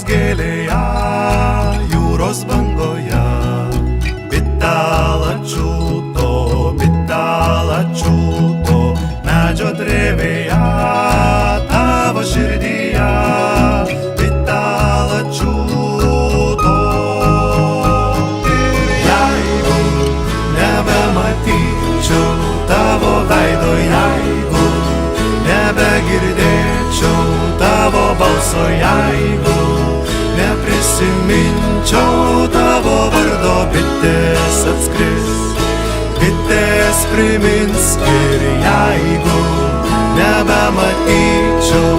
gėlėje, jūros bangoje. Bitela čiūto, medžio drevėje, tavo širdyje. Bitela čiūto. Ir jeigu nebematyčiau tavo veido, jeigu nebegirdėčiau tavo balso, jeigu neprisiminčiau tavo vardo, bitės atskris, bitės primins. Ir jeigu nebematyčiau